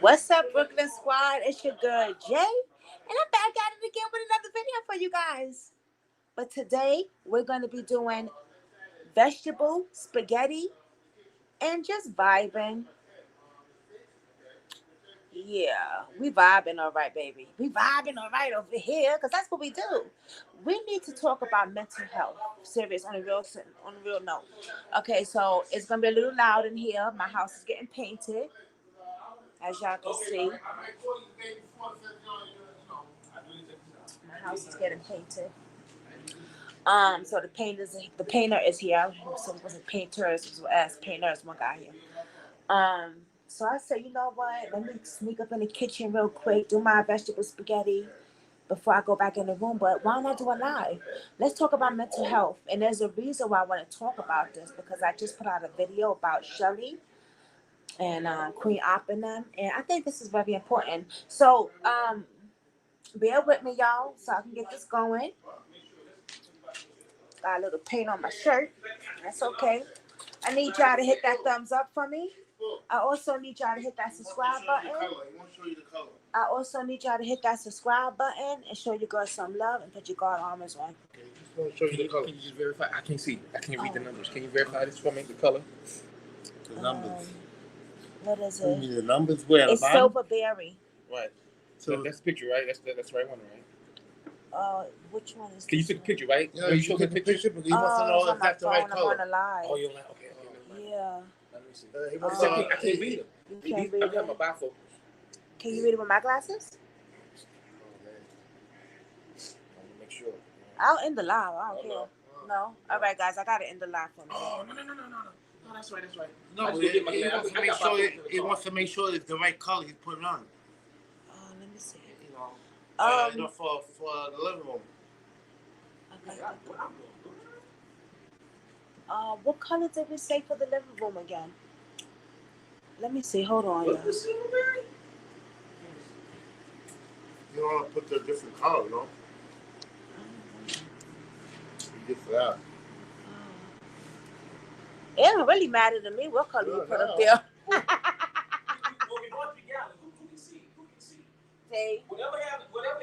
What's up, Brooklyn Squad? It's your girl Jay, and I'm back at it again with another video for you guys. But today we're going to be doing vegetable spaghetti and just vibing. Yeah, we vibing all right, baby. We vibing all right over here because that's what we do. We need to talk about mental health. Serious on a real note. Okay, so it's gonna be a little loud in here. My house is getting painted, as y'all can see. My house is getting painted. So the painter is here. So it wasn't painters, it was as painters. One guy here. So I said, you know what? Let me sneak up in the kitchen real quick, do my vegetable spaghetti before I go back in the room. But why not do it live? Let's talk about mental health. And there's a reason why I want to talk about this because I just put out a video about Shelly and Queen Op and them, and I think this is very important. So bear with me, y'all, so I can get this going. Got a little paint on my shirt. That's okay. I need y'all to hit that thumbs up for me. I also need y'all to hit that subscribe button. I also need y'all to hit that subscribe button and show your girl some love and put your guard armors on. Can you just verify? I can't see. I can't read the numbers. Can you verify this for me? The color? The numbers. What is You it? mean the numbers where? It's Silverberry. Right. So that's the picture, right? That's the right one, right? Which one is? Can you see the picture, right? Yeah, you show the picture, but he wants to know if that's the right color. I'm on the live. Oh, you're like, okay. Yeah. Let me see. I can't read them. You can't read I have my bifocals. Can you read it with my glasses? Make sure. I'll end the live. I don't care. No? All right, guys. I got to end the live for me. Oh, no. No, that's right. No, he wants to make sure it's the right color he's putting on. Let me see. For the living room. Okay. What color did we say for the living room again? Let me see. Hold on. What's the silverberry? You don't want to put the different color, no? You get for that. It don't really matter to me what color you put up there. Who can see? Say. Whatever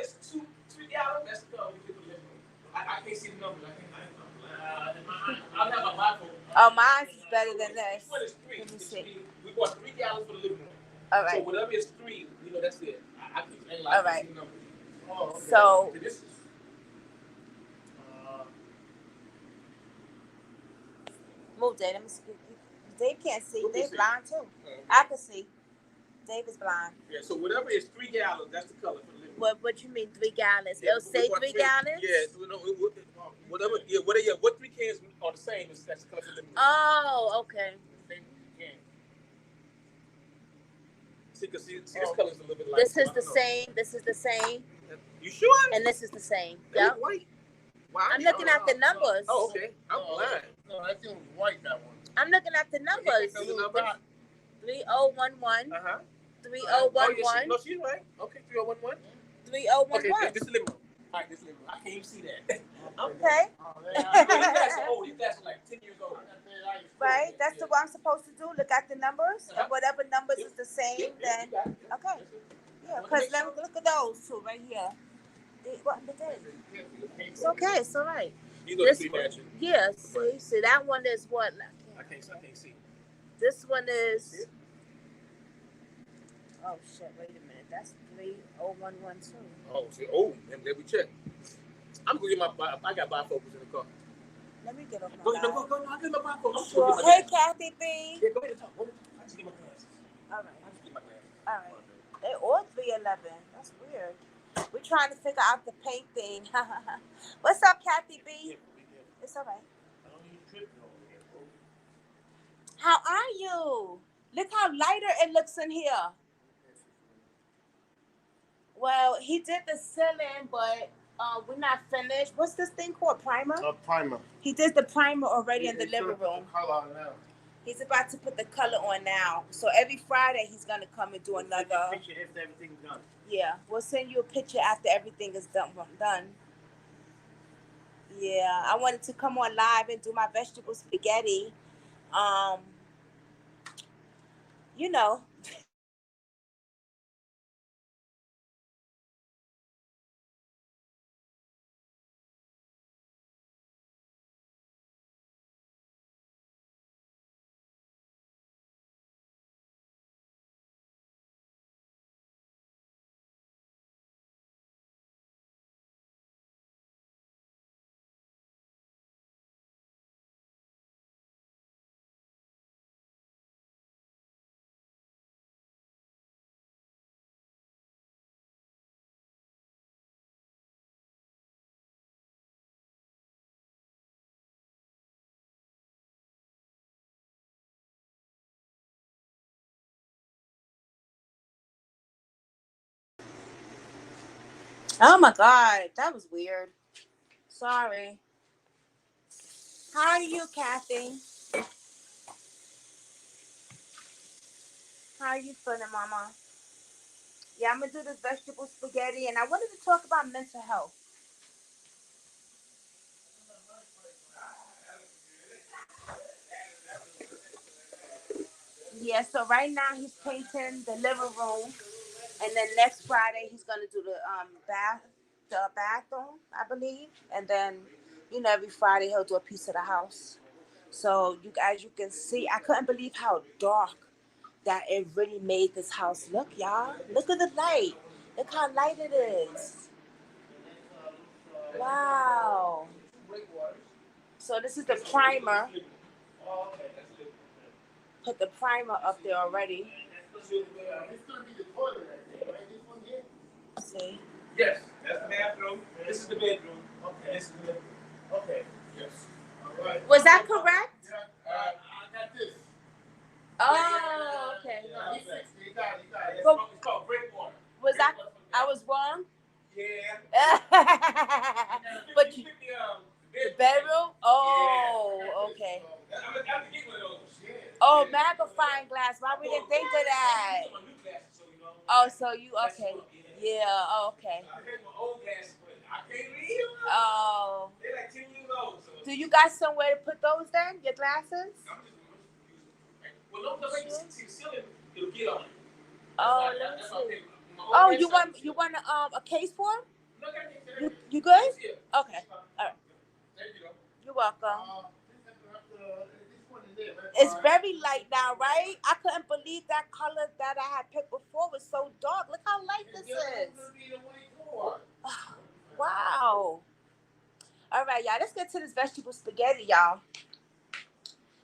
is 3 gallons, that's the color we put in the living room. I can't see the numbers. I'll have a bifocal. Oh, mine is better than this. This one is 3. Let me see. We bought 3 gallons for the living room. All right. So whatever is 3, that's it. I can't All right. see the numbers. Oh, okay. So this is. move, Dave. Let me see. Dave can't see. Dave's blind too. Okay. I can see. Dave is blind. Yeah. So whatever is 3 gallons, that's the color for the living room. What you mean 3 gallons? Yeah, It'll say 3 gallons. Yeah. Whatever. Yeah. What 3 cans are the same? That's the color for the living room. Oh, okay. See, this color is a little bit light. This is the same. This is the same. You sure? And this is the same. Yeah. Yep. White. Wow. I'm looking at the numbers. Oh, okay. I'm blind. No, that thing was white, that one. I'm looking at the numbers. 3011. 3011. No, she's right. Okay, 3011. 3011. Okay, this is the living room. All right, this is the living room. I can't even see that. Okay. These guys are like 10 years old. Right, that's the what I'm supposed to do. Look at the numbers, and whatever numbers is the same, then okay. Yeah, because look at those two right here. It's okay. It's all right. Yeah. See, that one is what? I can't see. This one is. Oh shit! Wait a minute. That's 30112. Oh, see. Let me check. I'm gonna get I got bifocals in the car. Let me get off my Go. I get my bifocals. Sure. Hey, Kathy B. Yeah, go ahead and talk. I just get my glasses. All right. I just get my glasses. All right. They all 311. That's weird. We're trying to figure out the paint thing. What's up, Kathy B? It's all right. How are you? Look how lighter it looks in here. Well, he did the ceiling, but we're not finished. What's this thing called? Primer? Primer. He did the primer already in the living room. Color on now. He's about to put the color on now. So every Friday he's gonna come and do another. Picture after everything's done. Yeah, we'll send you a picture after everything is done. Yeah, I wanted to come on live and do my vegetable spaghetti. You know, Oh my God, that was weird. Sorry. How are you, Kathy? How are you feeling, Mama? Yeah, I'm gonna do this vegetable spaghetti, and I wanted to talk about mental health. Yeah, so right now he's painting the living room, and then next Friday he's gonna do the bathroom, I believe, and then every Friday he'll do a piece of the house. So you guys, you can see, I couldn't believe how dark that it really made this house look, y'all. Look at the light. Look how light it is. Wow. So this is the primer. Put the primer up there already. See. Yes, that's the bathroom. This is the bedroom. Okay. This is the bedroom. Okay. Yes. All right. Was that correct? I got this. Oh, okay. You got it. But It's called breakwater. was that I was wrong? Yeah. But you you, picked the bedroom? Oh, okay. I'm gonna have to get one of those. Oh, magnifying glass. Why we didn't think of that? Oh, so you okay? Yeah. Oh, okay. I had my old glasses, but I can't read them. Oh. They're like 10 years old. So. Do you got somewhere to put those then? Your glasses? Well, no, see the ceiling, it'll get on it. Oh, let me see. Oh, you want a case for them? No, You good? Okay. All right. You're welcome. It's very light now, right? I couldn't believe that color that I had picked before was so dark. Look how light this is. Wow. All right, y'all. Let's get to this vegetable spaghetti, y'all.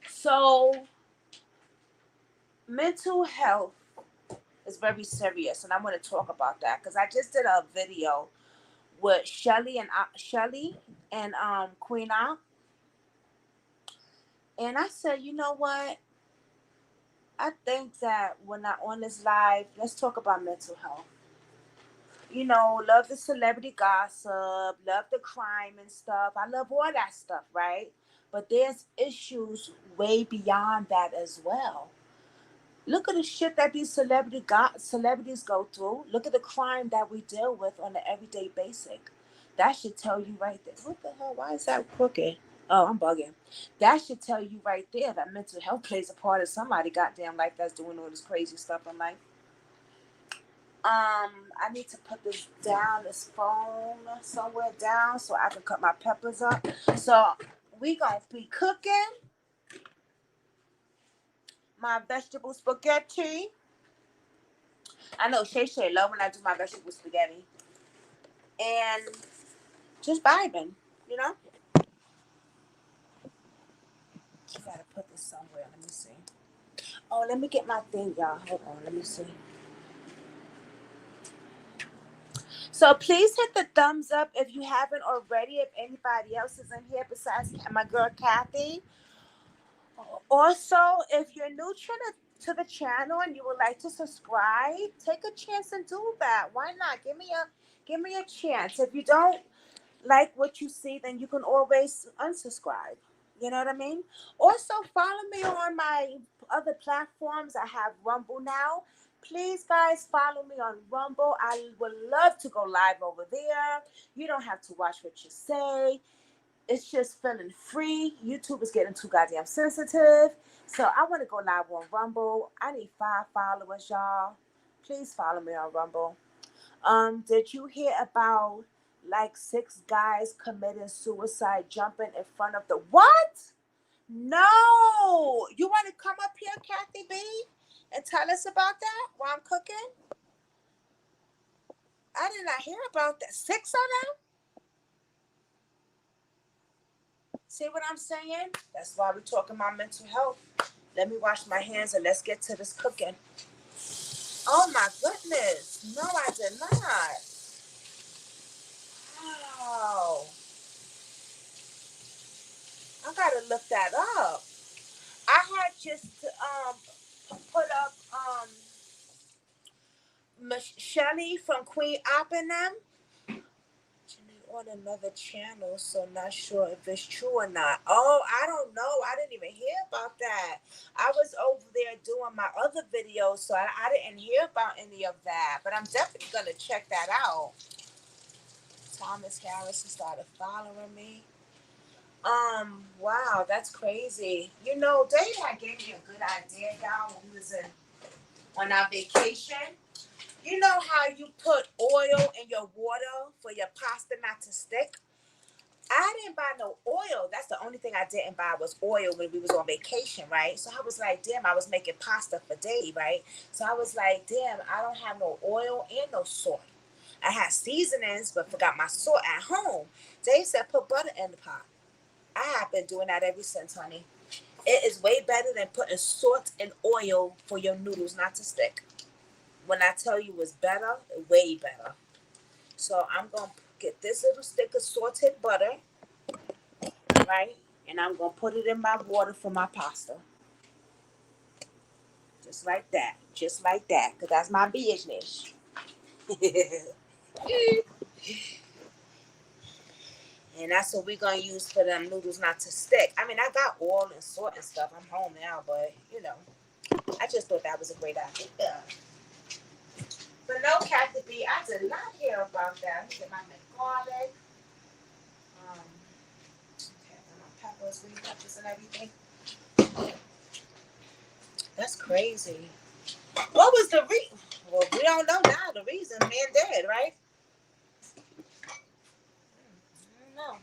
So, mental health is very serious, and I want to talk about that because I just did a video with Shelly and Queen Op, and I said, you know what? I think that when I'm on this live, let's talk about mental health. Love the celebrity gossip, love the crime and stuff. I love all that stuff, right? But there's issues way beyond that as well. Look at the shit that these celebrities go through. Look at the crime that we deal with on an everyday basis. That should tell you right there. What the hell? Why is that crooked? Oh, I'm bugging. That should tell you right there that mental health plays a part of somebody goddamn life that's doing all this crazy stuff in life. I need to put this down, this phone somewhere down so I can cut my peppers up. So we gonna be cooking my vegetable spaghetti. I know Shay love when I do my vegetable spaghetti. And just vibing, you know? You gotta put this somewhere. Let me see. Oh, let me get my thing, y'all. Hold on, let me see. So please hit the thumbs up if you haven't already, if anybody else is in here besides my girl Kathy. Also, if you're new to the channel and you would like to subscribe, take a chance and do that. Why not? Give me a chance. If you don't like what you see, then you can always unsubscribe. You know what I mean? Also, follow me on my other platforms. I have Rumble now. Please, guys, follow me on Rumble. I would love to go live over there. You don't have to watch what you say. It's just feeling free. YouTube is getting too goddamn sensitive. So I want to go live on Rumble. I need 5 followers, y'all. Please follow me on Rumble. Did you hear about like 6 guys committing suicide jumping in front of the what? No. You want to come up here, Kathy B, and tell us about that while I'm cooking? I did not hear about that. 6 of them? See what I'm saying? That's why we're talking about mental health. Let me wash my hands and let's get to this cooking. Oh my goodness. No, I did not. Wow. I gotta look that up. I had just put up Shelly from Queen Op and them. on another channel, so not sure if it's true or not. Oh, I don't know. I didn't even hear about that. I was over there doing my other videos, so I didn't hear about any of that. But I'm definitely gonna check that out. Thomas Harrison started following me. Wow, that's crazy. You know, Dave had gave me a good idea, y'all, when we was on our vacation. You know how you put oil in your water for your pasta not to stick? I didn't buy no oil. That's the only thing I didn't buy was oil when we was on vacation, right? So I was like, damn, I was making pasta for Dave, right? So I was like, damn, I don't have no oil and no salt. I had seasonings, but forgot my salt at home. Dave said, put butter in the pot. I have been doing that ever since, honey. It is way better than putting salt and oil for your noodles not to stick. When I tell you it's better, way better. So I'm going to get this little stick of salted butter, right? And I'm going to put it in my water for my pasta. Just like that. Just like that. Because that's my business. And that's what we're going to use for them noodles not to stick. I mean, I got oil and salt and stuff. I'm home now, but, you know, I just thought that was a great idea. But no, Kathy B, I did not hear about that. Let me get my garlic. Okay, my peppers, green peppers, and everything. That's crazy. What was the reason? Well, we don't know now the reason. Man dead, right? I don't know.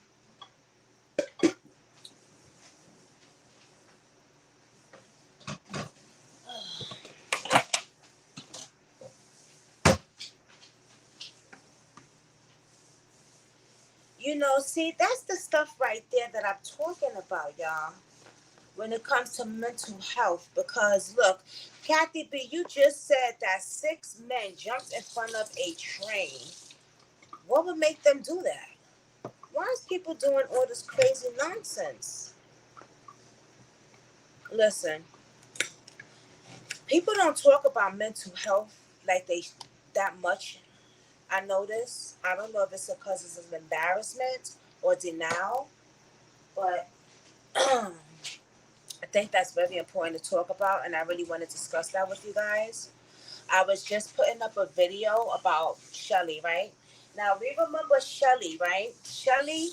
You know, see, that's the stuff right there that I'm talking about, y'all. When it comes to mental health, because look, Kathy B, you just said that 6 men jumped in front of a train. What would make them do that? Why is people doing all this crazy nonsense? Listen, people don't talk about mental health like they that much. I notice. I don't know if it's because it's an embarrassment or denial, but I think that's very important to talk about, and I really want to discuss that with you guys. I was just putting up a video about Shelly, right? Now, we remember Shelly, right? Shelly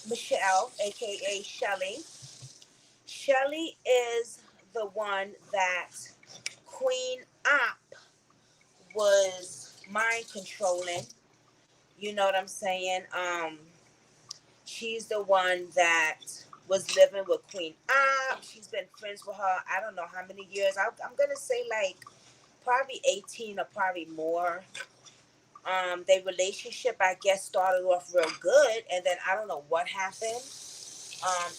Michelle, aka Shelly. Shelly is the one that Queen Op was mind controlling. You know what I'm saying? She's the one that was living with Queen Op. She's been friends with her, I don't know how many years. I'm going to say like probably 18 or probably more. Their relationship, I guess, started off real good. And then I don't know what happened.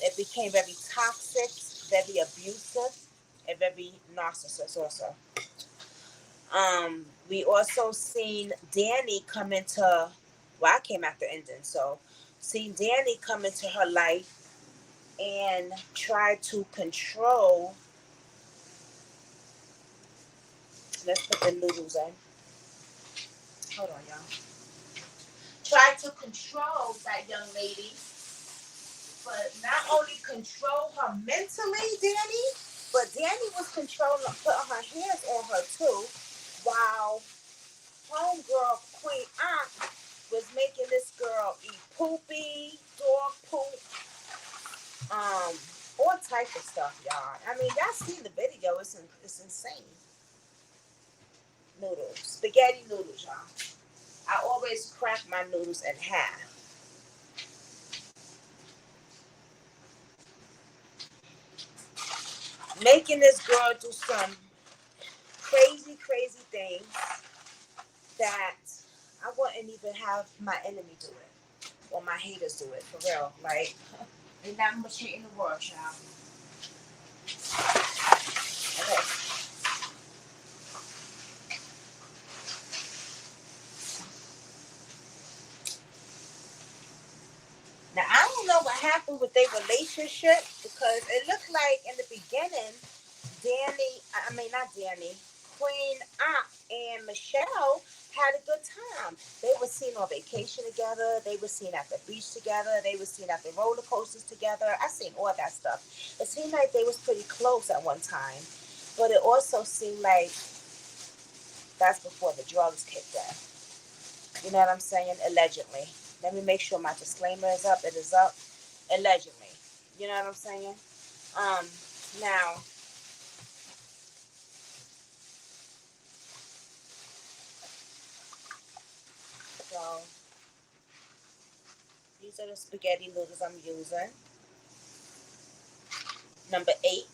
It became very toxic, very abusive, and very narcissist also. We also seen Danny come into, well, I came after ending, so seen Danny come into her life and try to control. Let's put the noodles in. Hold on, y'all. Try to control that young lady, but not only control her mentally, Danny, but Danny was controlling, putting her hands on her too, while homegirl Queen Aunt was making this girl eat poopy, dog poop, all type of stuff, y'all. I mean, y'all seen the video? It's insane. Noodles, spaghetti noodles, y'all. I always crack my noodles in half. Making this girl do some crazy, crazy things that I wouldn't even have my enemy do it or my haters do it, for real. Like, ain't that much hate in the world, child. Okay. Now, I don't know what happened with their relationship because it looked like in the beginning, not Danny. Queen and Michelle had a good time. They were seen on vacation together. They were seen at the beach together. They were seen at the roller coasters together. I seen all that stuff. It seemed like they was pretty close at one time, but it also seemed like that's before the drugs kicked in. You know what I'm saying? Allegedly. Let me make sure my disclaimer is up. It is up. Allegedly. You know what I'm saying? Now, so these are the spaghetti noodles I'm using. Number 8.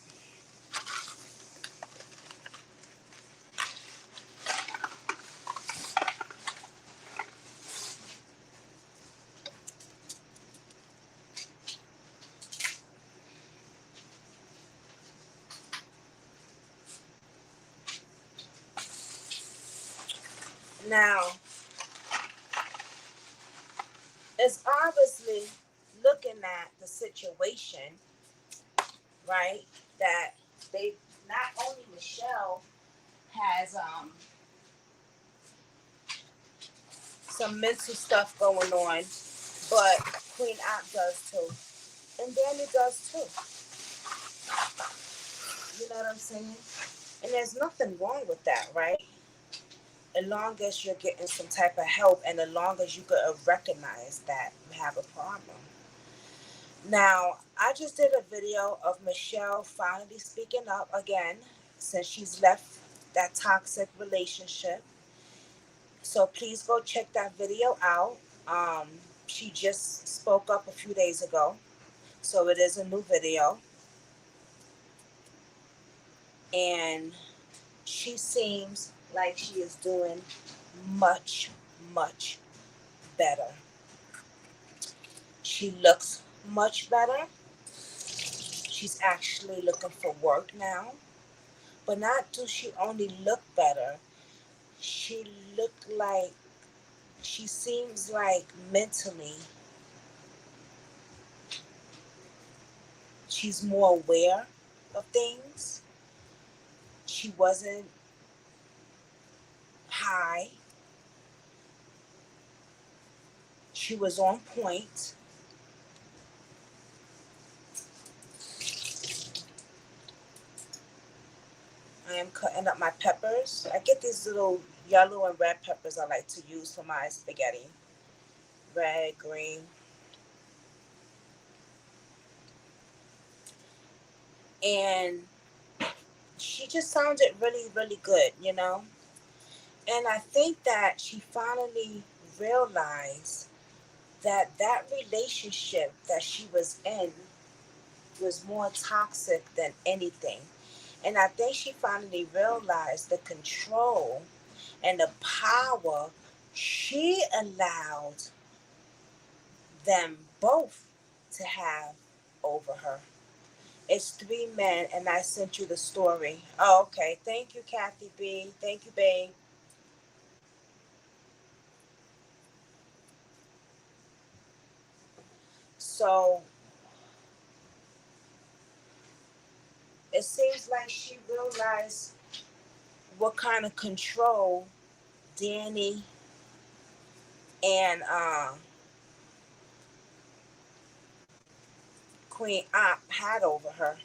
Now, it's obviously looking at the situation, right? That they, not only Michelle has some mental stuff going on, but Queen App does too. And Danny does too. You know what I'm saying? And there's nothing wrong with that, right? As long as you're getting some type of help and as long as you could recognize that you have a problem. Now, I just did a video of Michelle finally speaking up again since she's left that toxic relationship. So please go check that video out. Um, she just spoke up a few days ago. So it is a new video. And she seems like she is doing much, much better. She looks much better. She's actually looking for work now. But not do she only look better, she looked like, she seems like mentally she's more aware of things. She wasn't high. She was on point. I am cutting up my peppers. I get these little yellow and red peppers I like to use for my spaghetti. Red, green. And she just sounded really, really good, you know? And I think that she finally realized that that relationship that she was in was more toxic than anything. And I think she finally realized the control and the power she allowed them both to have over her. It's 3 men, and I sent you the story. Oh, okay. Thank you, Kathy B. Thank you, babe. So it seems like she realized what kind of control Danny and Queen Op had over her.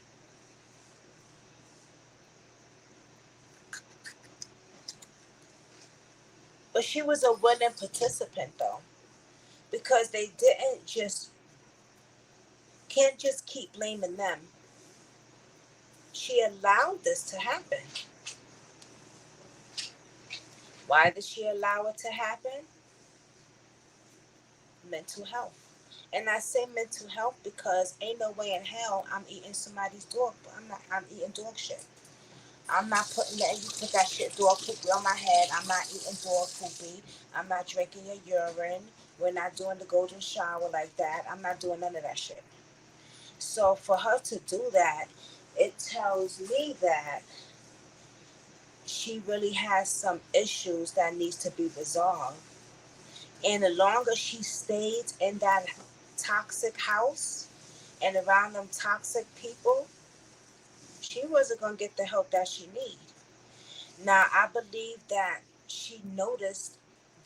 But she was a willing participant though, because they didn't just can't just keep blaming them. She allowed this to happen. Why did she allow it to happen? Mental health. And I say mental health because ain't no way in hell I'm eating somebody's dog. I'm eating dog shit. I'm not putting that, you put that shit dog poopy on my head. I'm not eating dog poopy. I'm not drinking your urine. We're not doing the golden shower like that. I'm not doing none of that shit. So for her to do that, it tells me that she really has some issues that needs to be resolved. And the longer she stayed in that toxic house and around them toxic people, she wasn't going to get the help that she needed. Now, I believe that she noticed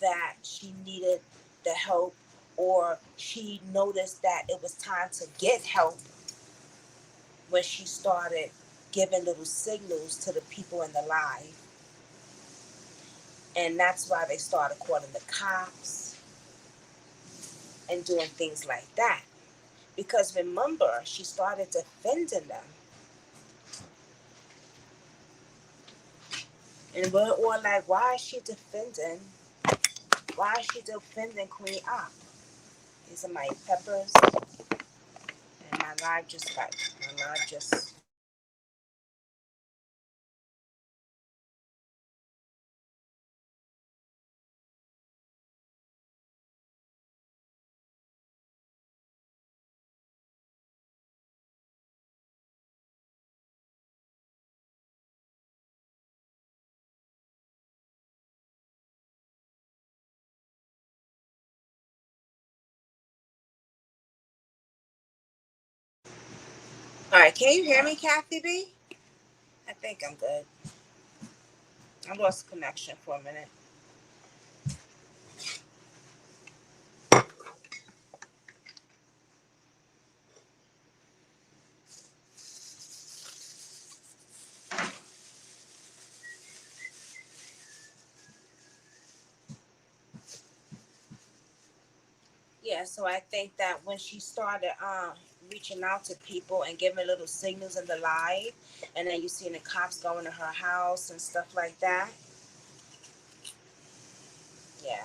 that she needed the help, or she noticed that it was time to get help when she started giving little signals to the people in the live. And that's why they started calling the cops and doing things like that. Because remember, she started defending them. And we're all like, why is she defending? Why is she defending Queen Op? These are my peppers. And my live just all right, can you hear me, Kathy B? I think I'm good. I lost connection for a minute. Yeah, so I think that when she started reaching out to people and giving little signals in the live, and then you seen the cops going to her house and stuff like that. Yeah,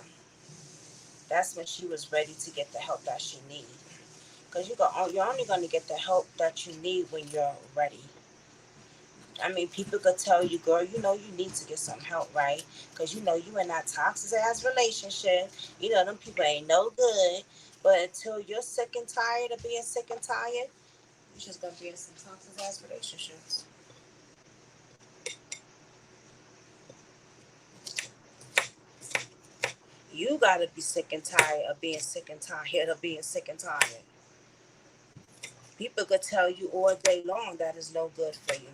that's when she was ready to get the help that she needs. Because you're only going to get the help that you need when you're ready. I mean, people could tell you, girl, you know you need to get some help, right? Because you know you in that toxic ass relationship. You know them people ain't no good. But until you're sick and tired of being sick and tired, you're just gonna be in some toxic ass relationships. You gotta be sick and tired of being sick and tired of being sick and tired. People could tell you all day long that is no good for you.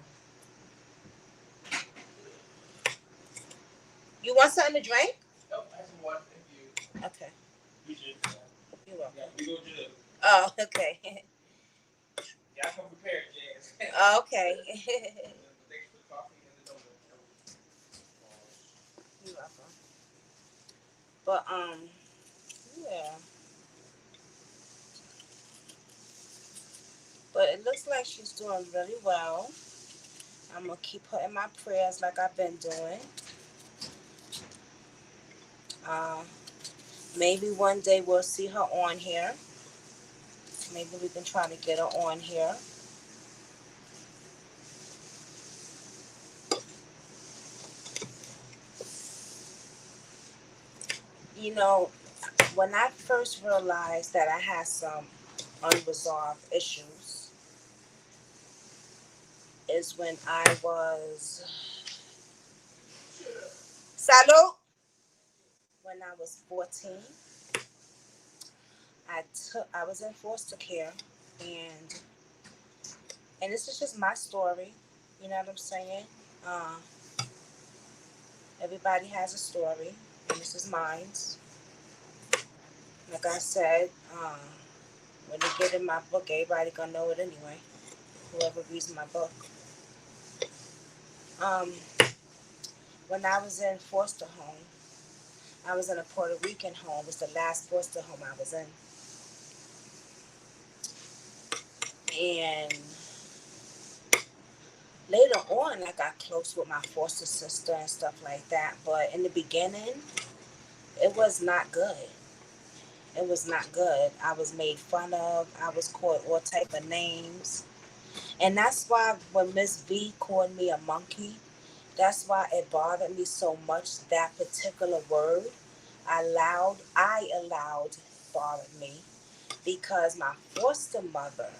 You want something to drink? Nope, I have some water. Thank you. Okay. Appreciate it. You're welcome. Yeah, we go to the. Oh, okay. Yeah, I come prepared, Jazz. Oh, okay. Thanks for the coffee and the donut. You're welcome. But yeah. But it looks like she's doing really well. I'm gonna keep her in my prayers like I've been doing. Uh, maybe one day we'll see her on here. Maybe we can try to get her on here. You know, when I first realized that I had some unresolved issues is when I was Salud. When I was 14, I was in foster care, and this is just my story. You know what I'm saying? Uh, Everybody has a story, and this is mine. Like I said, when they get in my book, everybody gonna know it anyway. Whoever reads my book. Um, when I was in foster home, I was in a Puerto Rican home. It was the last foster home I was in, and later on, I got close with my foster sister and stuff like that. But in the beginning, it was not good. It was not good. I was made fun of. I was called all type of names. And that's why when Miss V called me a monkey, that's why it bothered me so much, that particular word. I allowed bothered me because my foster mother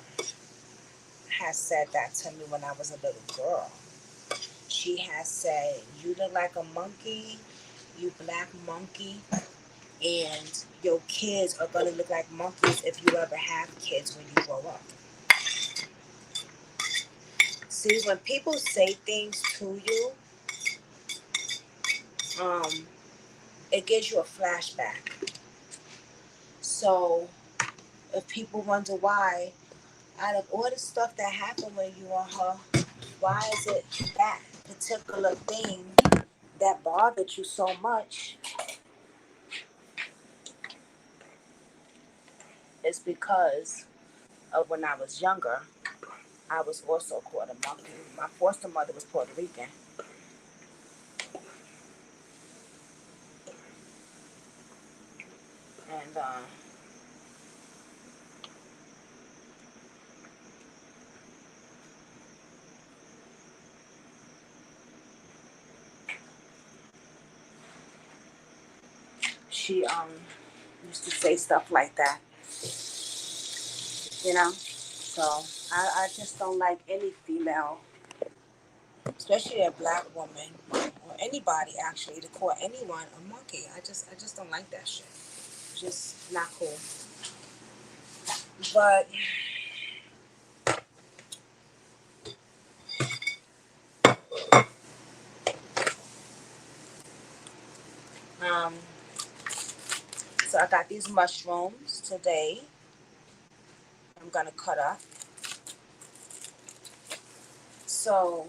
has said that to me when I was a little girl. She has said, you look like a monkey, you black monkey, and your kids are going to look like monkeys if you ever have kids when you grow up. See, when people say things to you, it gives you a flashback. So if people wonder why, out of all the stuff that happened when you and her, why is it that particular thing that bothered you so much? It's because of when I was younger, I was also called a monkey. My foster mother was Puerto Rican. And she used to say stuff like that, you know. So I just don't like any female, especially a black woman or anybody actually, to call anyone a monkey. I just don't like that shit. Just not cool. But um, so I got these mushrooms today. I'm gonna cut up. So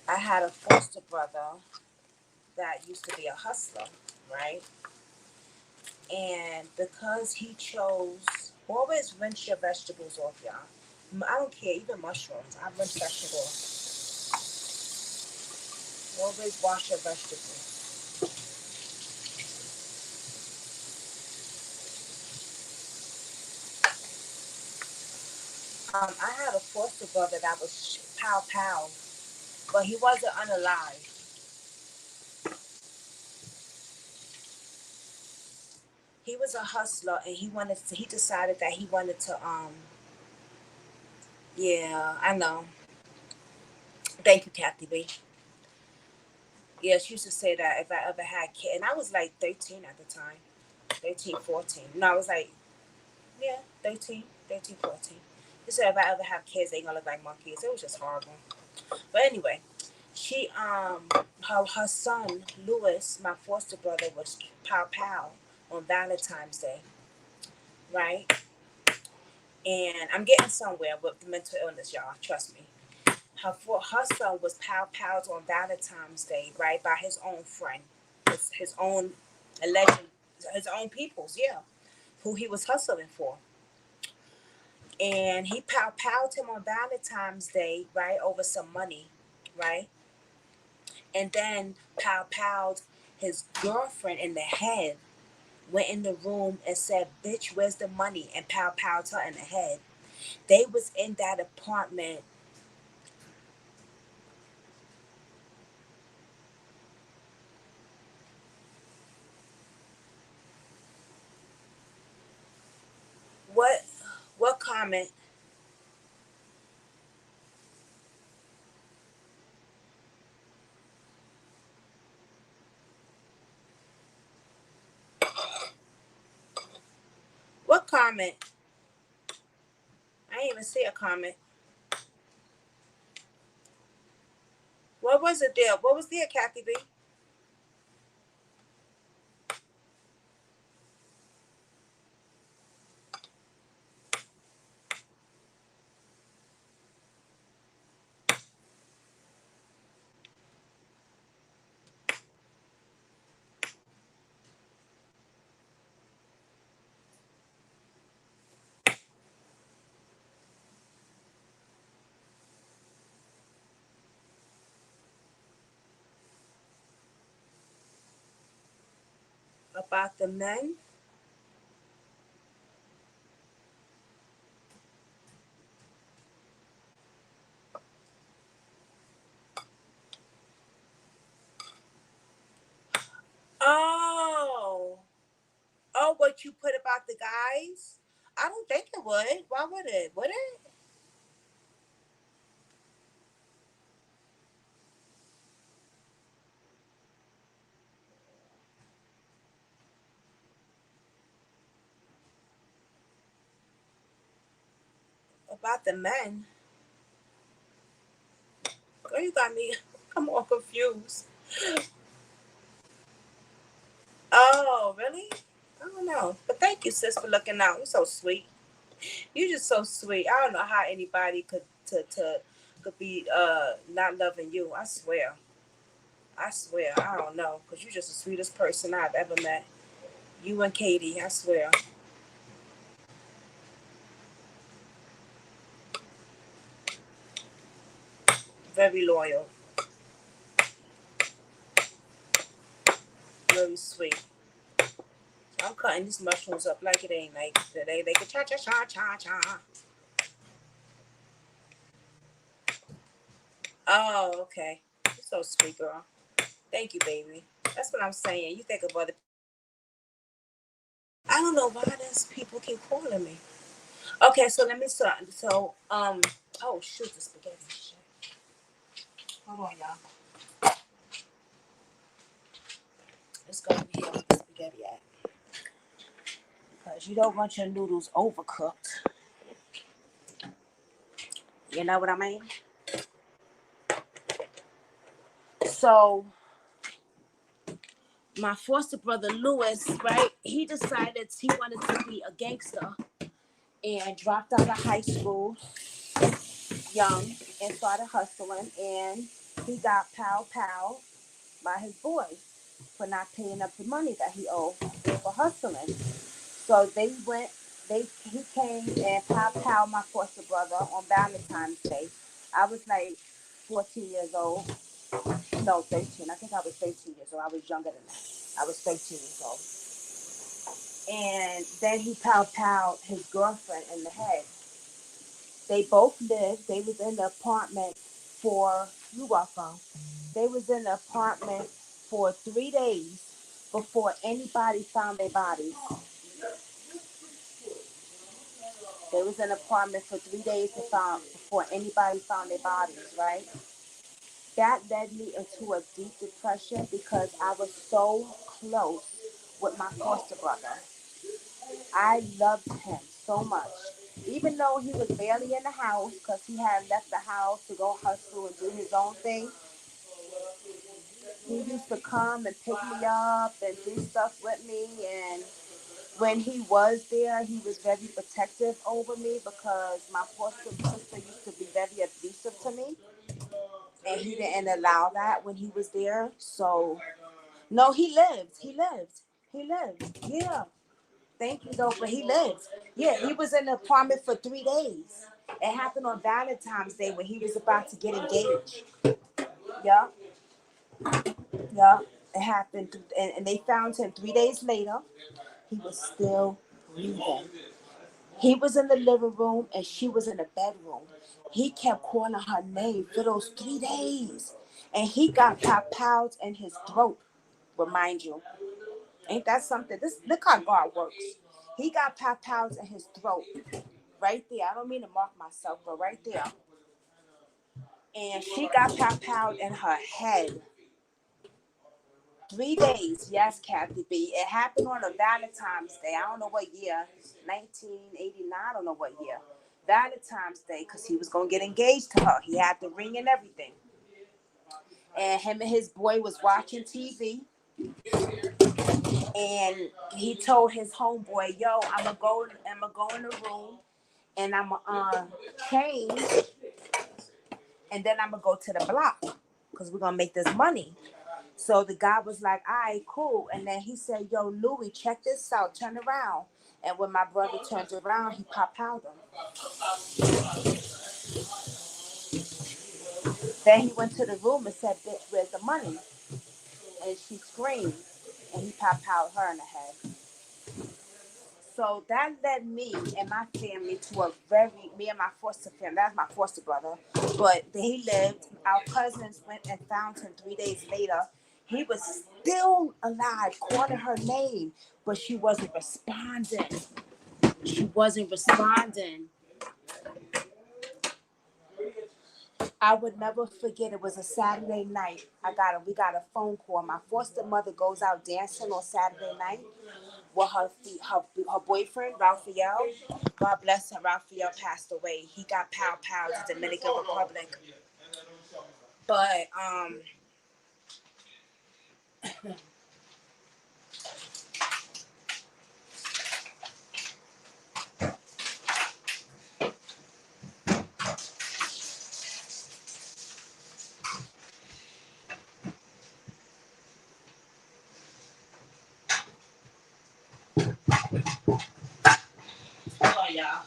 I had a foster brother that used to be a hustler, right? And because he chose, always rinse your vegetables off, y'all. I don't care, even mushrooms. I rinse that shit off. Always wash your vegetables. I had a foster brother that was pow pow, but he wasn't unalive. He was a hustler, and he decided that he wanted to yeah, I know. Thank you, Kathy B. Yeah, she used to say that if I ever had kids, and I was like 13 at the time, 13, 14. No, I was like, yeah, 13, 13, 14. She said if I ever have kids, they gonna look like monkeys. It was just horrible. But anyway, she her son Lewis, my foster brother, was pow pow on Valentine's Day, right? And I'm getting somewhere with the mental illness, y'all. Trust me. Her son was pow pows on Valentine's Day, right, by his own friend, his own alleged, his own peoples, yeah, who he was hustling for. And he pow powed him on Valentine's Day, right, over some money, right? And then pow powed his girlfriend in the head, went in the room and said, "Bitch, where's the money?" and pow powed her in the head. They was in that apartment. What what comment? What comment? I didn't even see a comment. What was it there? What was there, Kathy B? About the men? Oh. Oh, what you put about the guys? I don't think it would. Why would it? Would it? About the men? Girl, you got me. I'm all confused. Oh, really? I don't know. But thank you, sis, for looking out. You're so sweet. You're just so sweet. I don't know how anybody could be not loving you. I swear. I swear. I don't know. Because you're just the sweetest person I've ever met. You and Katie, I swear. Very loyal. Very sweet. So I'm cutting these mushrooms up like it ain't like they could cha cha cha cha cha. Oh, okay. You're so sweet, girl. Thank you, baby. That's what I'm saying. You think of other. I don't know why these people keep calling me. Okay, so let me start. So oh shoot, the spaghetti. Shit. Hold on, y'all. It's gonna be here with the spaghetti at. Because you don't want your noodles overcooked. You know what I mean? So my foster brother Lewis, right? He decided he wanted to be a gangster and dropped out of high school young and started hustling, and he got pow by his boy for not paying up the money that he owed for hustling. So he came and pow my foster brother on Valentine's Day. I was like 14 years old. No, 13. I think I was 13 years old. I was younger than that. I was 13 years old. And then he pow his girlfriend in the head. They both lived. They was in the apartment for, you welcome. They was in the apartment for 3 days before anybody found their bodies. They was in the apartment for 3 days before anybody found their bodies, right? That led me into a deep depression because I was so close with my foster brother. I loved him so much. Even though he was barely in the house because he had left the house to go hustle and do his own thing, he used to come and pick me up and do stuff with me. And when he was there, he was very protective over me because my foster sister used to be very abusive to me. And he didn't allow that when he was there. So, no, he lived. He lived. He lived. Yeah. Thank you, though, but he lived. Yeah, he was in the apartment for 3 days. It happened on Valentine's Day when he was about to get engaged. Yeah, yeah. It happened, and they found him 3 days later. He was still breathing. He was in the living room, and she was in the bedroom. He kept calling her name for those 3 days, and he got pow in his throat. Remind you, ain't that something? This look how God works. He got pow in his throat. Right there. I don't mean to mark myself, but right there. And she got pow in her head. 3 days. Yes, Kathy B. It happened on a Valentine's Day. I don't know what year. 1989. I don't know what year. Valentine's Day, because he was going to get engaged to her. He had the ring and everything. And him and his boy was watching TV. And he told his homeboy, yo, I'm gonna go in the room and I'm gonna change, and then I'm gonna go to the block because we're gonna make this money. So the guy was like, all right, cool. And then he said, yo, Louis, check this out, turn around. And when my brother turned around, he pow him. Then he went to the room and said, bitch, where's the money? And she screamed, and he pow her in the head. So that led me and my family to me and my foster family, that's my foster brother, but he lived, our cousins went and found him 3 days later. He was still alive, calling her name, but she wasn't responding. I would never forget, it was a Saturday night. We got a phone call. My foster mother goes out dancing on Saturday night with her boyfriend, Raphael. God bless him. Raphael passed away. He got pow in the Dominican Republic. But oh yeah.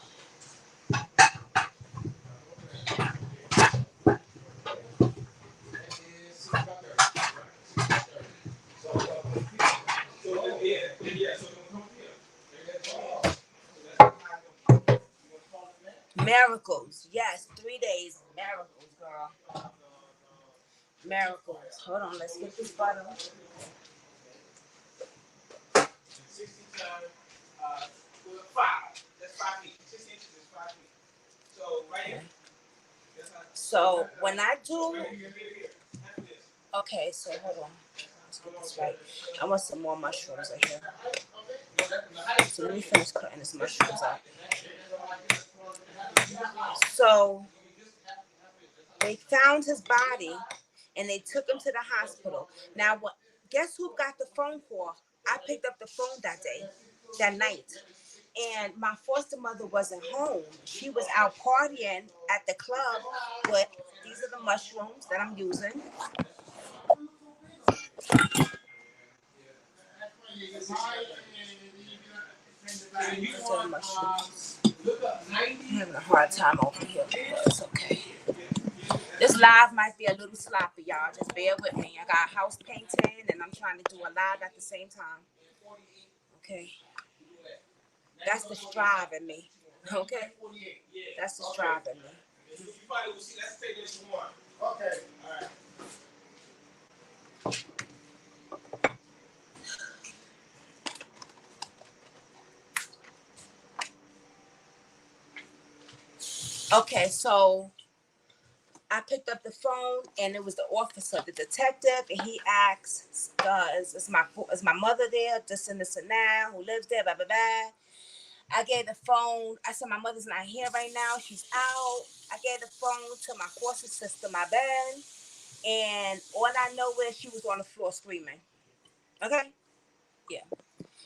Miracles. Yes, 3 days. Miracles, girl. Miracles. Hold on, let's get this bottle. 60 times, 5. That's 5 feet. 6 inches is 5 feet. So, right here. So when I do, Right here, here. Half of this. okay, so hold on. Let's get this right. I want some more mushrooms in here. So let me finish cutting this mushrooms up. So they found his body and they took him to the hospital. Now what? Guess who got the phone call? I picked up the phone that day, that night. And my foster mother wasn't home. She was out partying at the club with, these are the mushrooms that I'm using. These are the mushrooms. I'm having a hard time over here, but it's okay. This live might be a little sloppy, y'all. Just bear with me. I got house painting and I'm trying to do a live at the same time. Okay. That's the strive in me. Okay? That's the strive in me. You probably will see. Let's take this one. Okay. All right. Okay, so I picked up the phone and it was the officer, the detective, and he asked, is my mother there? This and now, who lives there, blah, blah, blah. I gave the phone. I said, my mother's not here right now. She's out. I gave the phone to my foster sister, my bed. And all I know is she was on the floor screaming. Okay? Yeah.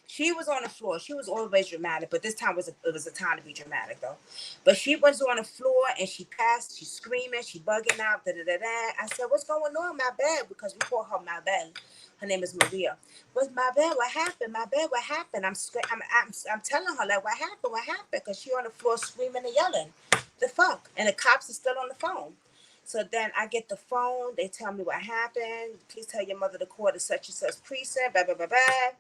She was on the floor. She was always dramatic, but this time it was a time to be dramatic though. But she was on the floor and she passed. She's screaming. She bugging out. Da da da da. I said, "What's going on, my bed?" Because we call her my bed. Her name is Maria. What's my bed? What happened? My bed? What happened? I'm telling her like, what happened? What happened? Because she on the floor screaming and yelling. The fuck? And the cops are still on the phone. So then I get the phone. They tell me what happened. Please tell your mother to call the such and such precinct. Blah blah blah blah.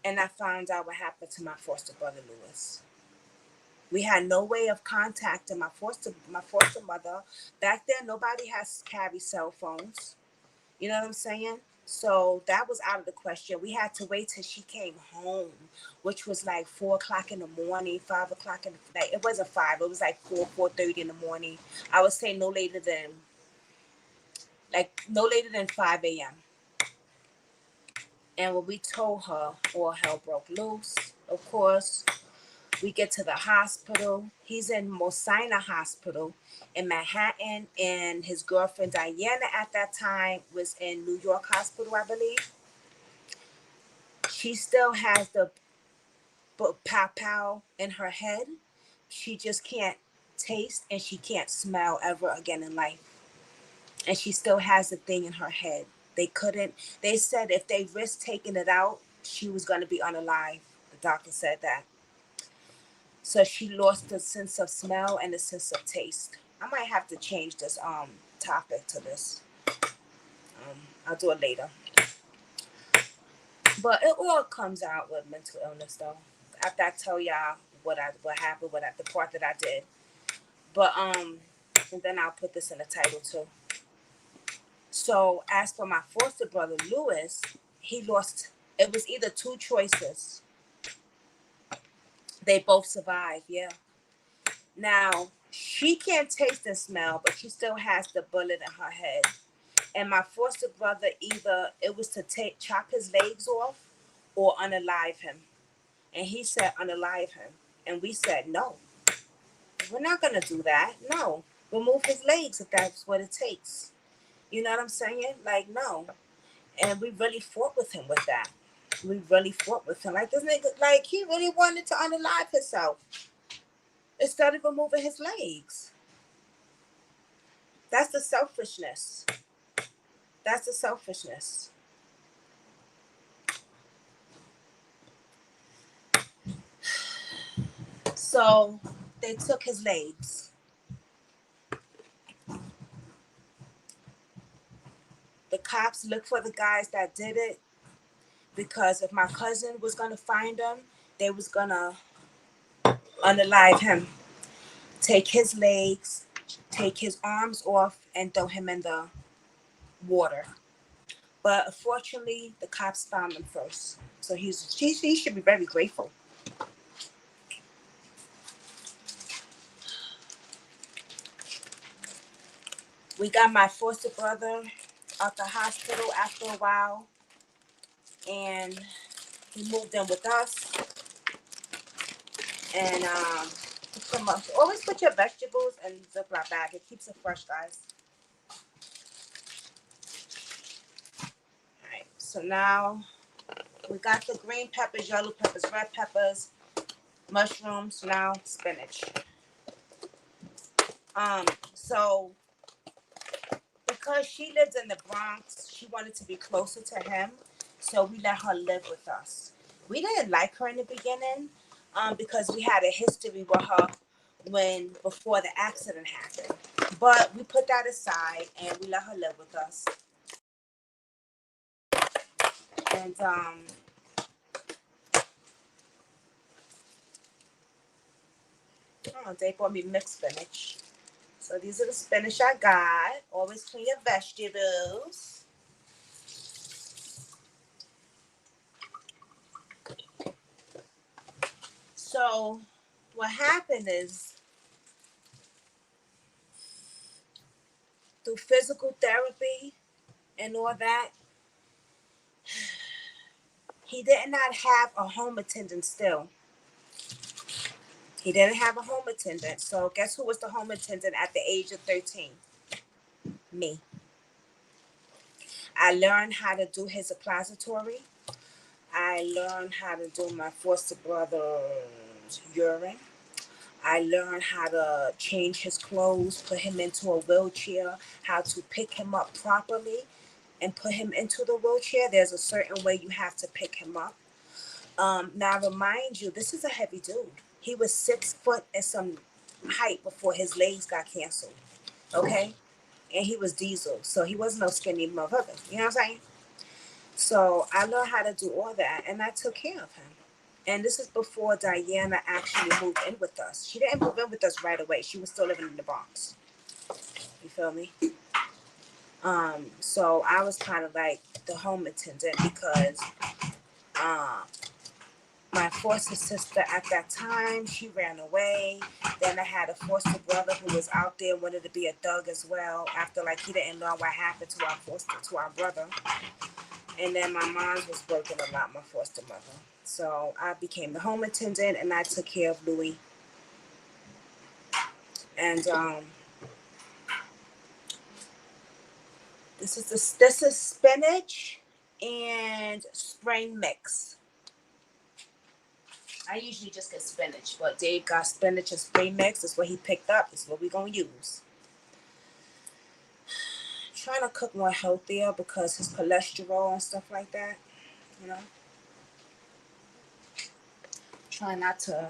And I found out what happened to my foster brother Lewis. We had no way of contacting my foster mother. Back then, nobody has carry cell phones. You know what I'm saying? So that was out of the question. We had to wait till she came home, which was like 4:00 in the morning, 5:00 in the night. It wasn't 5. It was like 4:30 in the morning. I would say no later than 5 a.m. And when we told her, all hell broke loose. Of course, we get to the hospital. He's in Mount Sinai Hospital in Manhattan, and his girlfriend Diana at that time was in New York Hospital, I believe. She still has the pow in her head. She just can't taste and she can't smell ever again in life. And she still has the thing in her head. They said if they risked taking it out, she was going to be unalive. The doctor said that. So she lost the sense of smell and the sense of taste. I might have to change this topic to this. I'll do it later. But it all comes out with mental illness though. After I tell y'all what happened, the part that I did. But and then I'll put this in the title too. So as for my foster brother Lewis, he lost. It was either two choices. They both survived, yeah. Now she can't taste and smell, but she still has the bullet in her head. And my foster brother, either it was to chop his legs off or unalive him. And he said unalive him. And we said no. We're not gonna do that. No. remove his legs if that's what it takes. You know what I'm saying? Like, no. And we really fought with him with that. We really fought with him. Like, this nigga, like, he really wanted to unalive himself instead of removing his legs. That's the selfishness. That's the selfishness. So they took his legs. The cops looked for the guys that did it because if my cousin was gonna find them, they was gonna unalive him, take his legs, take his arms off, and throw him in the water. But unfortunately, the cops found him first. So he should be very grateful. We got my foster brother out the hospital after a while, and he moved in with us. And always put your vegetables in Ziploc bag. It keeps it fresh, guys. All right. So now we got the green peppers, yellow peppers, red peppers, mushrooms. Now spinach. So because she lives in the Bronx, she wanted to be closer to him, so we let her live with us. We didn't like her in the beginning, because we had a history with her before the accident happened. But we put that aside and we let her live with us. And they bought me mixed spinach. So these are the spinach I got. Always clean your vegetables. So what happened is, through physical therapy and all that, he did not have a home attendant still. He didn't have a home attendant. So guess who was the home attendant at the age of 13? Me. I learned how to do his suppository. I learned how to do my foster brother's urine. I learned how to change his clothes, put him into a wheelchair, how to pick him up properly and put him into the wheelchair. There's a certain way you have to pick him up. Now, remind you, this is a heavy dude. He was 6 foot and some height before his legs got canceled. Okay? And he was diesel. So he wasn't no skinny motherfucker. You know what I'm saying? So I learned how to do all that and I took care of him. And this is before Diana actually moved in with us. She didn't move in with us right away. She was still living in the Bronx. You feel me? So I was kind of like the home attendant because my foster sister at that time, she ran away. Then I had a foster brother who was out there, wanted to be a thug as well. After like he didn't learn what happened to our brother. And then my mom was working a lot, my foster mother. So I became the home attendant and I took care of Louis. And this is spinach and spring mix. I usually just get spinach, but Dave got spinach and spring mix. That's what he picked up. That's what we're gonna use. Trying to cook more healthier because his cholesterol and stuff like that, you know. Trying not to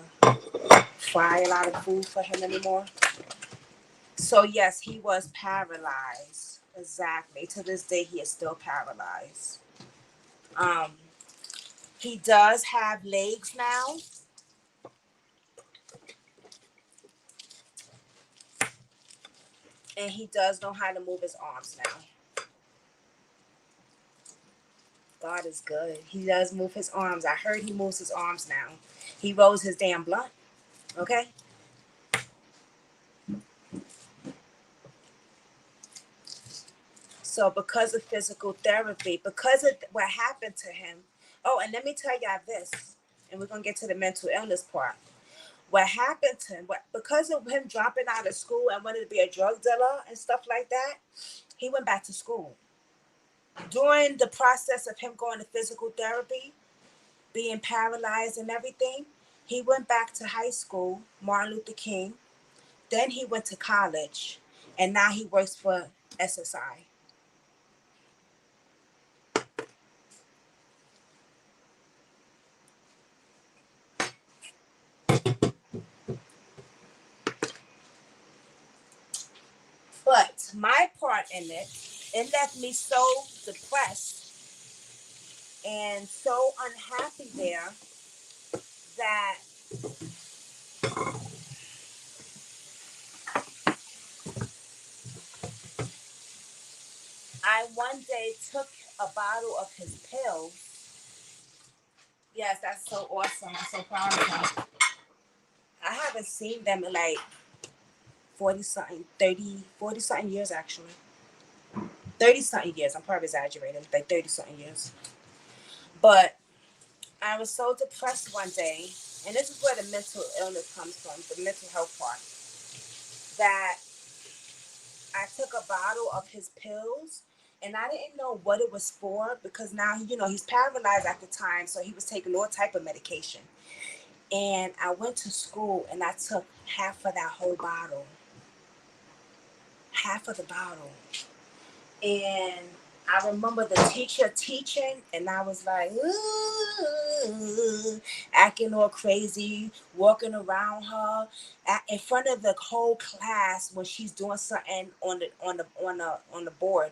fry a lot of food for him anymore. So yes, he was paralyzed. Exactly. To this day, he is still paralyzed. He does have legs now. And he does know how to move his arms now. God is good. He does move his arms. I heard he moves his arms now. He rolls his damn blunt. Okay? So because of physical therapy, because of what happened to him. Oh, and let me tell y'all this. And we're going to get to the mental illness part. what happened to him, because of him dropping out of school and wanted to be a drug dealer and stuff like that, he went back to school. During the process of him going to physical therapy, being paralyzed and everything, he went back to high school, Martin Luther King. Then he went to college, and now he works for SSI. But my part in it, it left me so depressed and so unhappy there that I one day took a bottle of his pills. Yes, that's so awesome. I'm so proud of him. I haven't seen them in like 40 something, 30, 40 something years actually. 30 something years. I'm probably exaggerating, like 30 something years. But I was so depressed one day, and this is where the mental illness comes from, the mental health part, that I took a bottle of his pills, and I didn't know what it was for, because now, he's paralyzed at the time, so he was taking all type of medication. And I went to school, and I took half of that whole bottle. Half of the bottle. And I remember the teacher teaching, and I was like, ooh, acting all crazy, walking around her in front of the whole class when she's doing something on the board.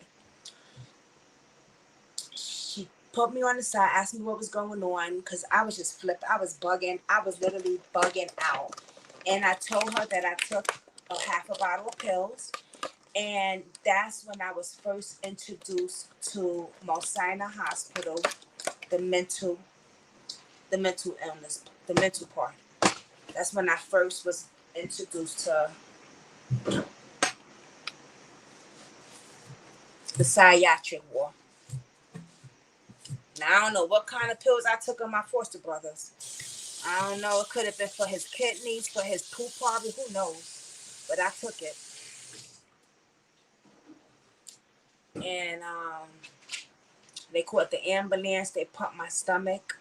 She put me on the side, asked me what was going on, because I was just flipped. I was bugging. I was literally bugging out. And I told her that I took a half a bottle of pills. And that's when I was first introduced to Mount Sinai Hospital, the mental illness, the mental part. That's when I first was introduced to the psychiatric ward. Now I don't know what kind of pills I took on my foster brothers. I don't know. It could have been for his kidneys, for his poop problem. Who knows? But I took it. And they called the ambulance. They pumped my stomach.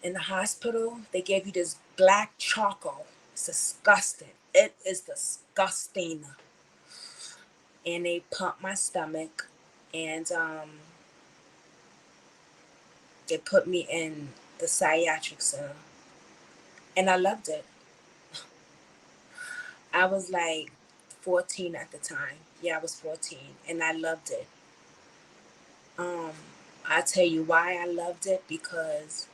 In the hospital, they gave you this black charcoal. It's disgusting. It is disgusting. And they pumped my stomach, and they put me in the psychiatric center. And I loved it. I was like 14 at the time. Yeah, I was 14, and I loved it. I tell you why I loved it, because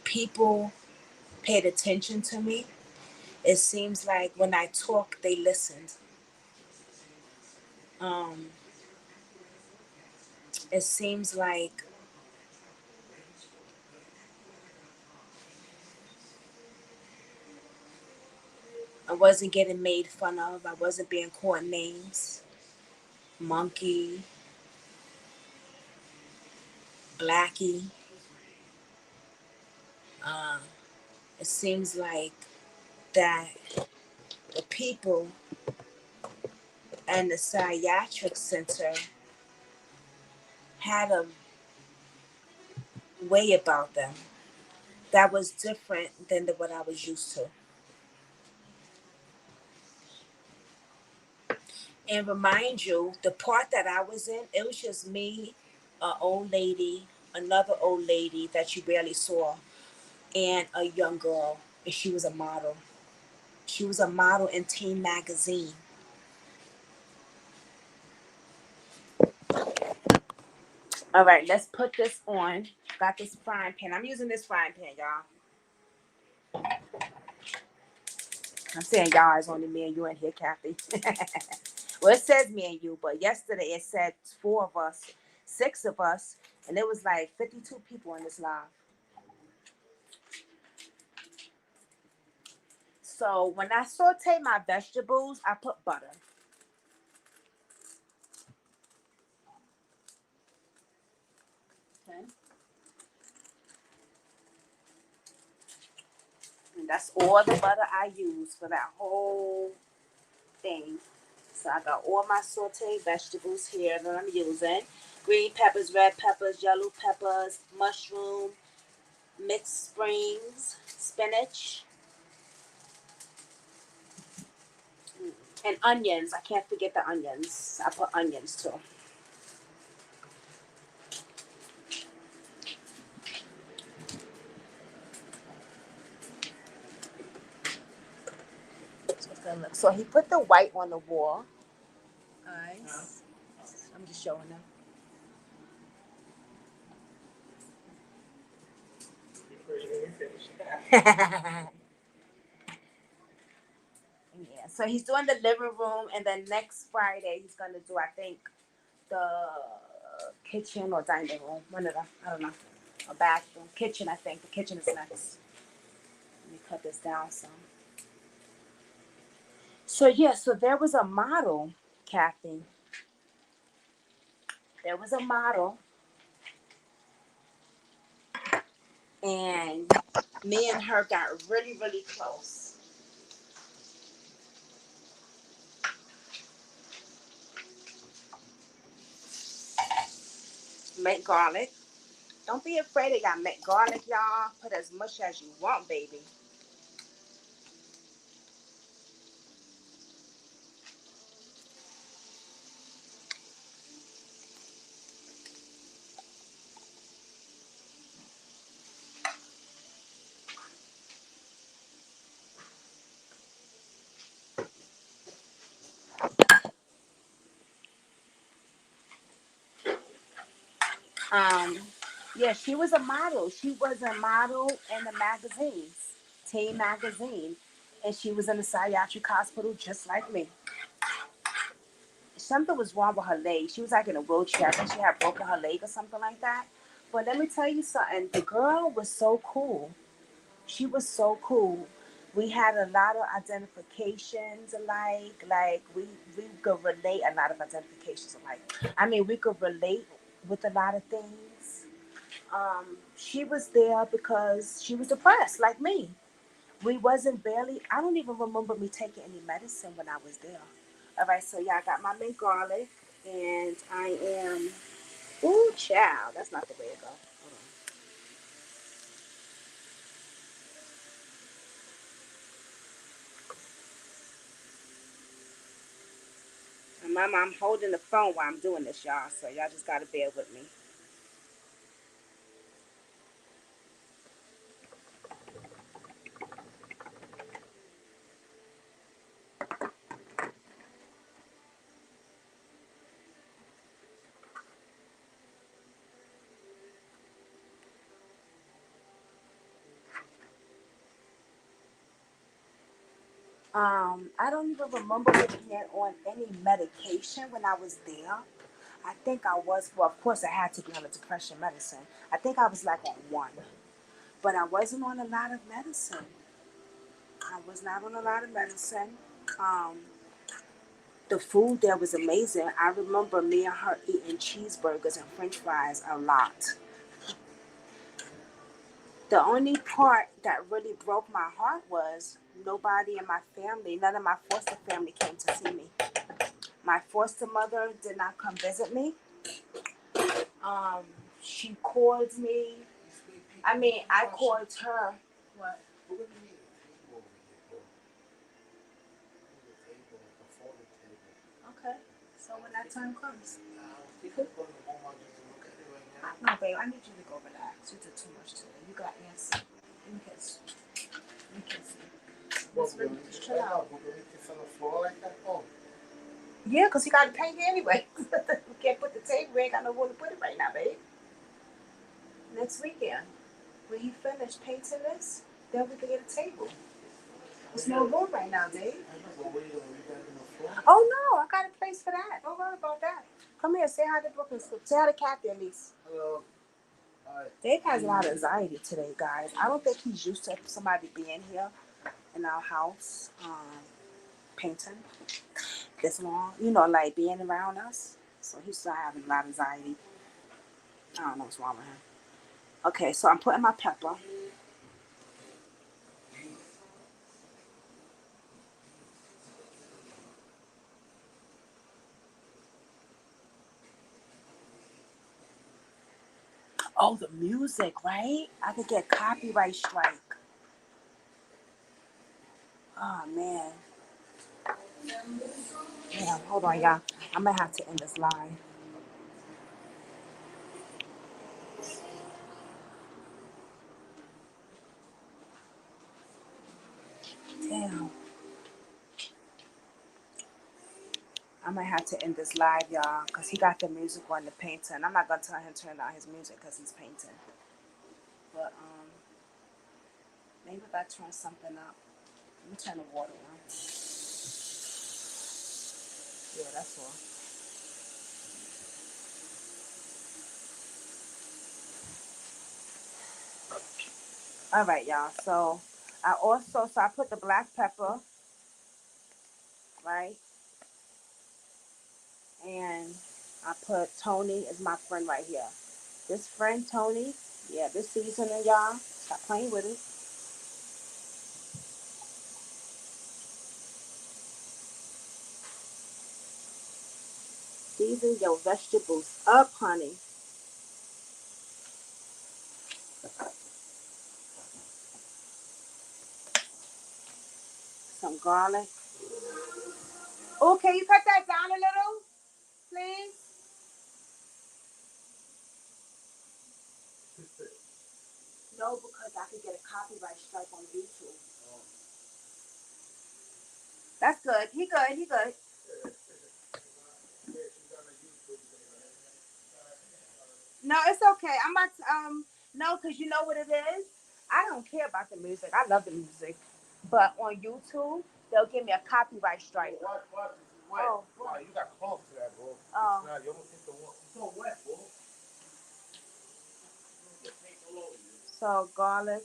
people paid attention to me. It seems like when I talked, they listened. It seems like I wasn't getting made fun of. I wasn't being called names. Monkey, Blackie. Uh, it seems like that the people and the psychiatric center had a way about them that was different than what I was used to. And remind you, the part that I was in, it was just me, an old lady, another old lady that you barely saw, and a young girl. And she was a model. She was a model in Teen Magazine. All right, let's put this on. Got this frying pan. I'm using this frying pan, y'all. I'm saying y'all, is only me and you in here, Kathy. Well, it says me and you, but yesterday it said 4 of us, 6 of us, and it was like 52 people in this live. So when I saute my vegetables, I put butter. Okay. That's all the butter I use for that whole thing. So I got all my sauteed vegetables here that I'm using. Green peppers, red peppers, yellow peppers, mushroom, mixed springs, spinach, and onions. I can't forget the onions. I put onions too. So it's gonna look. So he put the white on the wall. Guys, I'm just showing them. Yeah, so he's doing the living room, and then next Friday he's gonna do, I think, the kitchen or dining room. One of them, I don't know, a bathroom, kitchen. I think the kitchen is next. Let me cut this down some. So yeah, so there was a model, Kathy. There was a model, and me and her got really, really close. Make garlic. Don't be afraid of y'all. Make garlic, y'all. Put as much as you want, baby. Um, yeah, she was a model. She was a model in the magazines, Teen magazine, and she was in a psychiatric hospital just like me. Something was wrong with her leg. She was like in a wheelchair. I think she had broken her leg or something like that. But let me tell you something. The girl was so cool. She was so cool. We had a lot of identifications alike. Like we could relate a lot of identifications alike. I mean, we could relate with a lot of things. She was there because she was depressed, like me. We wasn't barely. I don't even remember me taking any medicine when I was there. All right, so yeah, I got my mint garlic, and I am. Ooh, child, that's not the way to go. Hold on. And Mama, I'm holding the phone while I'm doing this, y'all. So y'all just gotta bear with me. I don't even remember being on any medication when I was there. I think I was. Well, of course, I had to be on a depression medicine. I think I was like on one, but I wasn't on a lot of medicine. I was not on a lot of medicine. Um, the food there was amazing. I remember me and her eating cheeseburgers and French fries a lot. The only part that really broke my heart was nobody in my family, none of my foster family came to see me. My foster mother did not come visit me. Um, she called me. I mean, I called her. What? Okay. So when that time comes. No, babe, I need you to go relax. You did too much today. You got yes. Let me kiss. Let me kiss you. Just chill out. Yeah, because you got to paint it anyway. We can't put the table. We ain't got nowhere to put it right now, babe. Next weekend, when he finished painting this, then we can get a table. There's no room right now, babe. Oh no, I got a place for that. Don't worry about that. Come here, say hi to Brooklyn. Say hi to Kathy at least. Hello. Hi. Dave has a lot of anxiety today, guys. I don't think he's used to somebody being here in our house, painting this long. You know, like being around us. So he's still having a lot of anxiety. I don't know what's wrong with him. Okay, so I'm putting my pepper. music, right? I could get copyright strike. Oh man. Yeah, hold on, y'all. I might have to end this live. Damn. I might have to end this live, y'all, because he got the music on the painter. And I'm not going to tell him to turn down his music because he's painting. But maybe if I turn something up. Let me turn the water on. Yeah, that's all. All right, y'all. So I put the black pepper, right? And I put Tony is my friend right here. This friend, Tony, yeah, this seasoning, y'all. Stop playing with it. Season your vegetables up, honey. Some garlic. Oh, can you cut that down a little, please? No, because I could get a copyright strike on YouTube. That's good. He good. He good. No, it's okay. I'm not. No, because you know what it is. I don't care about the music. I love the music, but on YouTube they'll give me a copyright strike. What? Oh, Wow, you got close to that, bro. Oh. It's not, you almost hit the wall. It's so wet, bro. So garlic.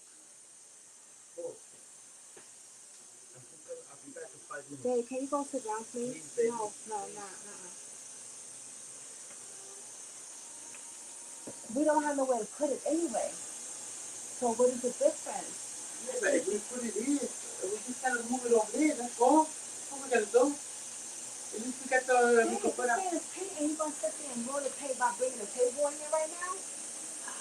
I'll be back in 5 minutes. Dave, can you go sit down, please? No, not. We don't have nowhere to put it anyway. So what is the difference? Yeah, but if we put it in, we just gotta move it over there. That's all. That's all we gotta do. At least we got the. We can put out. And you gonna sit there and roll the pay by bringing the table in there right now?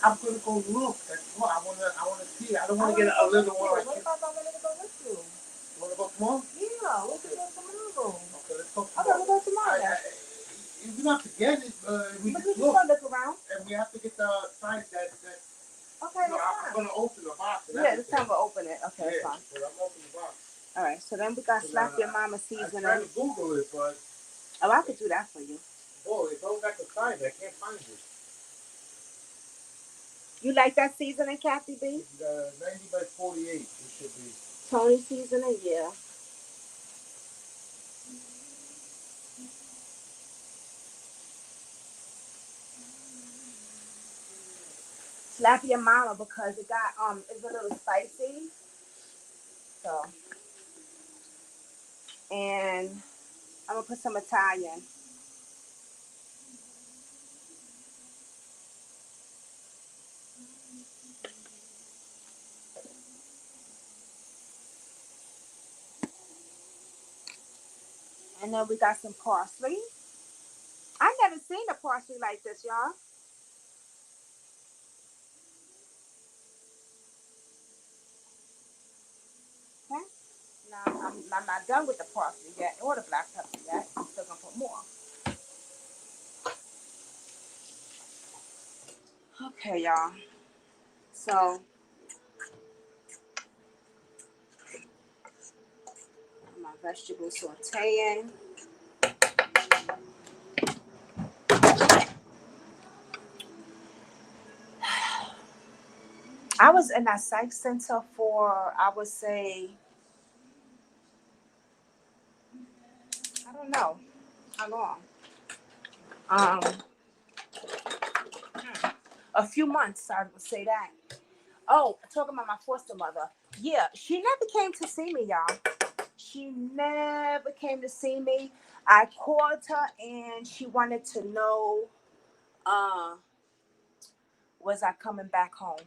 I'm gonna go look. That's what I wanna see. I don't wanna get a little one. What if I wanted to go with you? You wanna go tomorrow? Yeah, we can go tomorrow. Okay, let's go Okay, tomorrow. we'll go tomorrow. We don't have to get it. We But just we just look, gonna look around. and we have to get the size that. Okay, No, that's I'm fine. gonna open the box. And Yeah, this time we'll open it. Okay, that's yeah, fine. but I'm opening the box. All right, so then we got Slap Your Mama I seasoning. tried to Google it, but Oh, I could do that for you. boy, it don't got the size. I can't find it. You like that seasoning, Kathy B? It's 90 by 48. It should be. Tony seasoning, yeah. Slap Your Mama because it got it's a little spicy. So, and I'm gonna put some Italian. And then we got some parsley. I never seen a parsley like this, y'all. Okay. Now I'm not done with the parsley yet or the black pepper yet. I'm still gonna put more. Okay, y'all. So my vegetable sauteing. I was in that psych center for, I would say, I don't know how long. A few months, I would say that. Oh, talking about my foster mother. Yeah, she never came to see me, y'all. She never came to see me. I called her and she wanted to know, was I coming back home?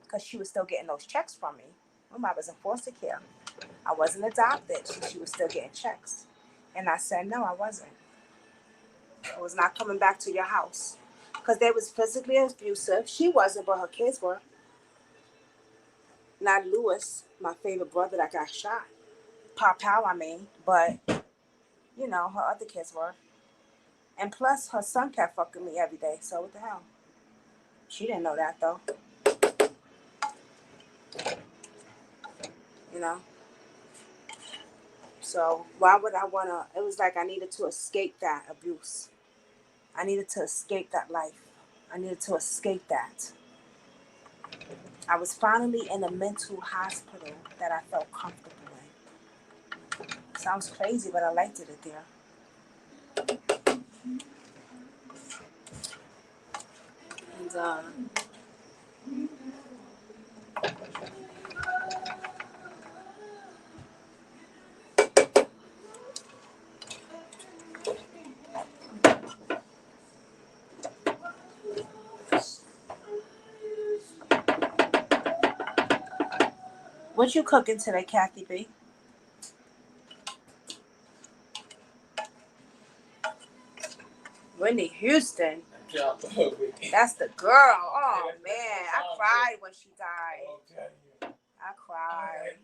Because she was still getting those checks from me. When I was in foster care. I wasn't adopted. She was still getting checks. And I said, no, I wasn't. I was not coming back to your house. because they was physically abusive. She wasn't, but her kids were. Not Lewis, my favorite brother that got shot. Pop Pow, I mean. But, you know, her other kids were. And plus, her son kept fucking me every day. So what the hell? She didn't know that, though. You know? So why would I want to? It was like I needed to escape that abuse. I needed to escape that life. I needed to escape that. I was finally in a mental hospital that I felt comfortable in. Sounds crazy, but I liked it there. And what you cooking today, Kathy B? Whitney Houston. That's the girl. Oh man, I cried when she died. I cried.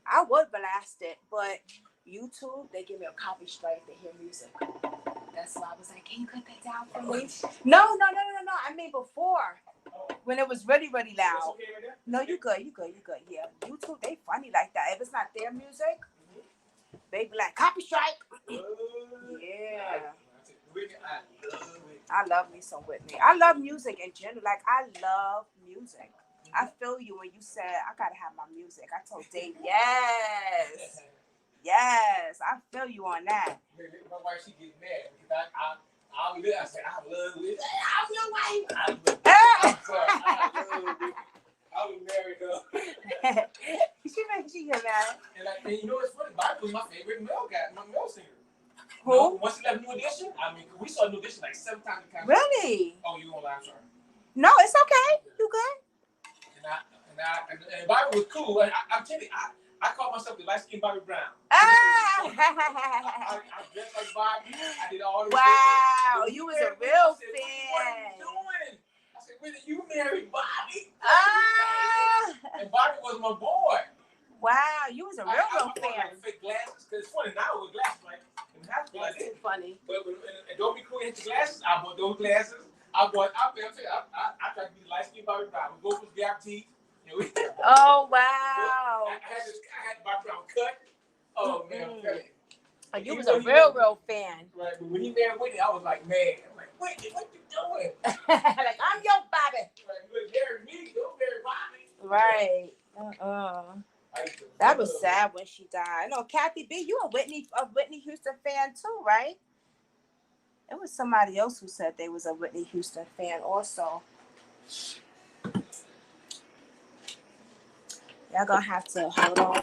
I would blast it, but YouTube, they give me a copy strike to hear music. That's why I was like, can you cut that down for me? No. I mean before. When it was really, really loud. No, you good. Yeah. YouTube, they funny like that. If it's not their music, they be like, copy strike. Yeah. I love me some Whitney. I love music in general. Like, I love music. I feel you when you said, I gotta have my music. I told Dave, yes. Yes. I feel you on that. My wife, she get mad because I said, I love it. I'm your wife. I love it. I was married her. She get mad. And you know what's funny? Bobby was my favorite male guy, my male singer. Who? You know, once he left New Edition, I mean, we saw New Edition like 7 times. Really? Oh, you gonna lie? I'm sorry. No, it's okay. You good? And Bobby was cool. I'm telling you, I call myself the light skinned Bobby Brown. Ah! I dressed like Bobby. I did all the Wow, you was a real fan. What are you doing? I said, Whitney, you married Bobby. Ah! And Bobby was my boy. Wow, you was a real I fan. fake glasses, because it's funny now with glasses, right? That's too funny. But when Don't Be Cool hit the glasses, I bought those glasses. I tried to be the light skinned Bobby Brown. We both was gap teeth. Oh wow! I had Bobby Brown cut. Oh man, I'm telling you. You was a real fan. Right, but when he married Whitney, I was like, man, I'm like, Whitney, what you doing? Like, I'm your Bobby. Right, you marry me, don't marry Bobby. Right. That was sad when she died. No, Kathy B, you a Whitney Houston fan too, right? It was somebody else who said they was a Whitney Houston fan also. Y'all gonna have to hold on.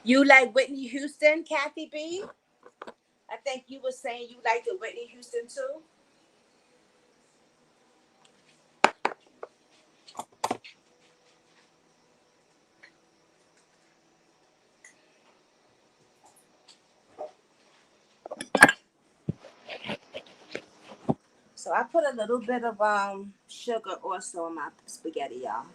You like Whitney Houston, Kathy B? I think you were saying you like the Whitney Houston too. So I put a little bit of sugar also in my spaghetti, y'all.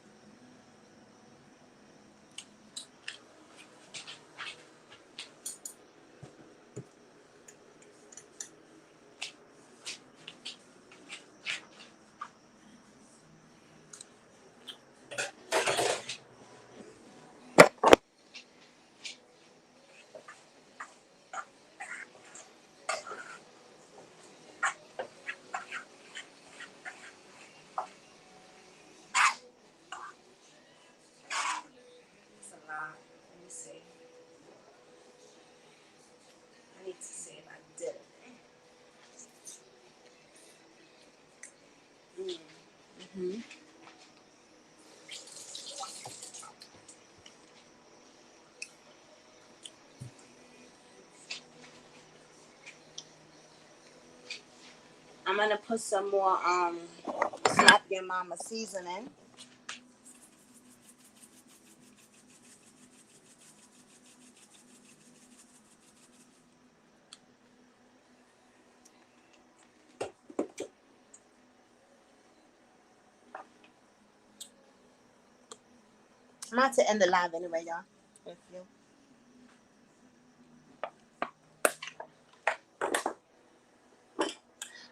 I'm gonna put some more Slap Your Mama seasoning. I'm about to end the live anyway, y'all. If you.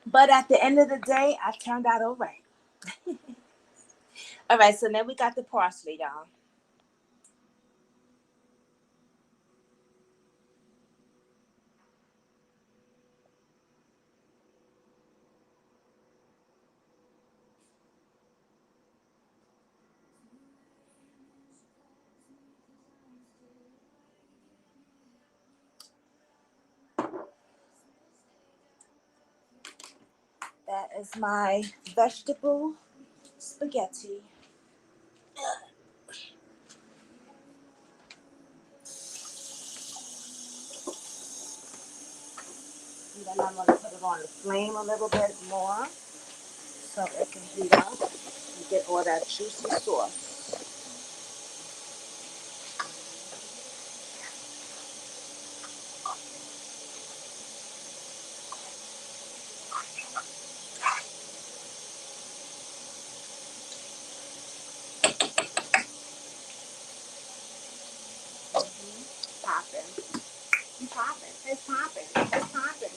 But at the end of the day, I turned out all right. All right, so now we got the parsley, y'all. That is my vegetable spaghetti. And then I'm going to put it on the flame a little bit more so it can heat up and get all that juicy sauce. Popping. Popping. It's popping. It's popping.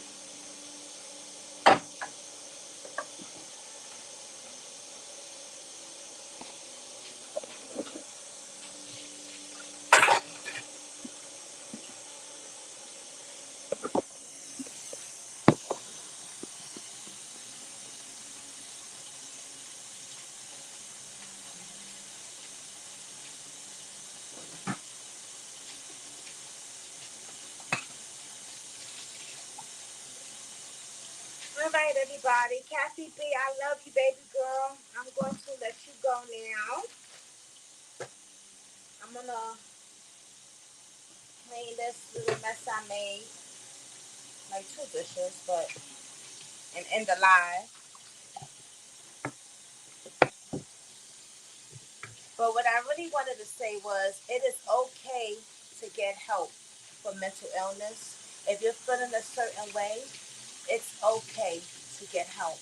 All right, everybody. Kathy B, I love you, baby girl. I'm going to let you go now. I'm going to clean this little mess I made. Like 2 dishes, but and end the live. But what I really wanted to say was it is okay to get help for mental illness. If you're feeling a certain way, it's okay to get help.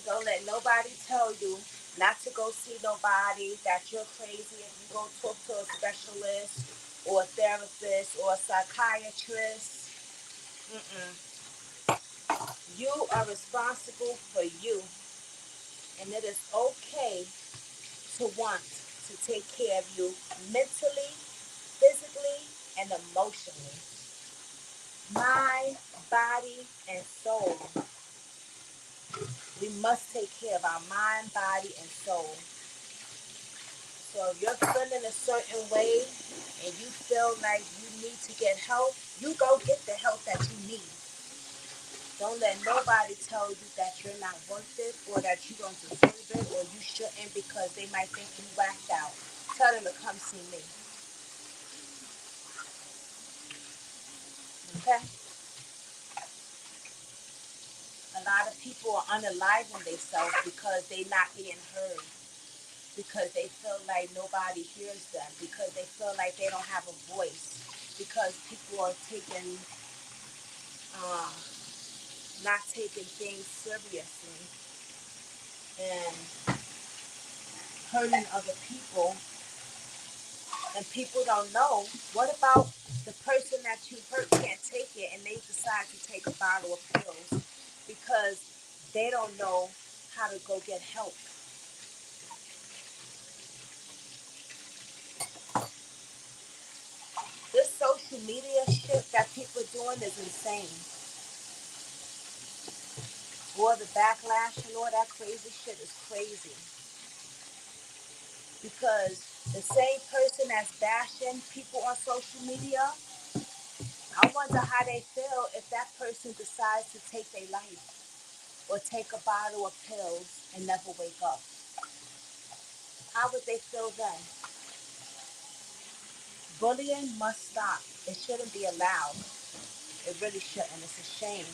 Don't let nobody tell you not to go see nobody, that you're crazy if you go talk to a specialist or a therapist or a psychiatrist. Mm-mm. You are responsible for you, and it is okay to want to take care of you mentally, physically, and emotionally. Mind, body, and soul. We must take care of our mind, body, and soul. So if you're feeling a certain way and you feel like you need to get help, you go get the help that you need. Don't let nobody tell you that you're not worth it or that you don't deserve it or you shouldn't because they might think you whacked out. Tell them to come see me. Okay? A lot of people are unaliving themselves because they're not being heard. Because they feel like nobody hears them. Because they feel like they don't have a voice. Because people are taking, not taking things seriously and hurting other people. And people don't know. What about the person that you hurt can't take it and they decide to take a bottle of pills because they don't know how to go get help? This social media shit that people are doing is insane. All the backlash and all that crazy shit is crazy. Because the same person that's bashing people on social media, I wonder how they feel if that person decides to take their life or take a bottle of pills and never wake up. How would they feel then? Bullying must stop. It shouldn't be allowed. It really shouldn't. It's a shame.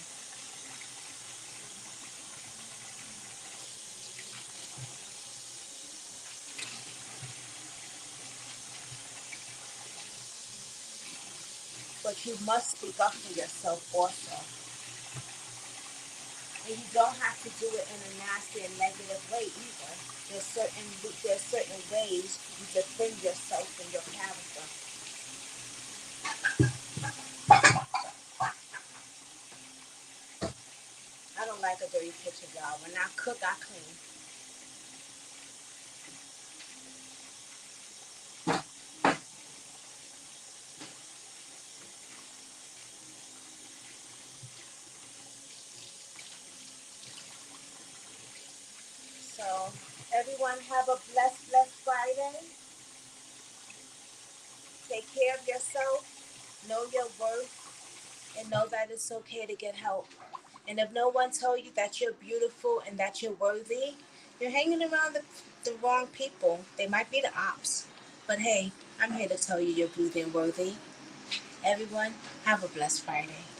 but you must speak up for yourself also. And you don't have to do it in a nasty and negative way either. There's certain ways you defend yourself and your character. I don't like a dirty kitchen, y'all. When I cook, I clean. So everyone have a blessed Friday. Take care of yourself. Know your worth. And know that it's okay to get help. And if no one told you that you're beautiful and that you're worthy, you're hanging around the wrong people. They might be the ops. But hey, I'm here to tell you you're beautiful and worthy. Everyone, have a blessed Friday.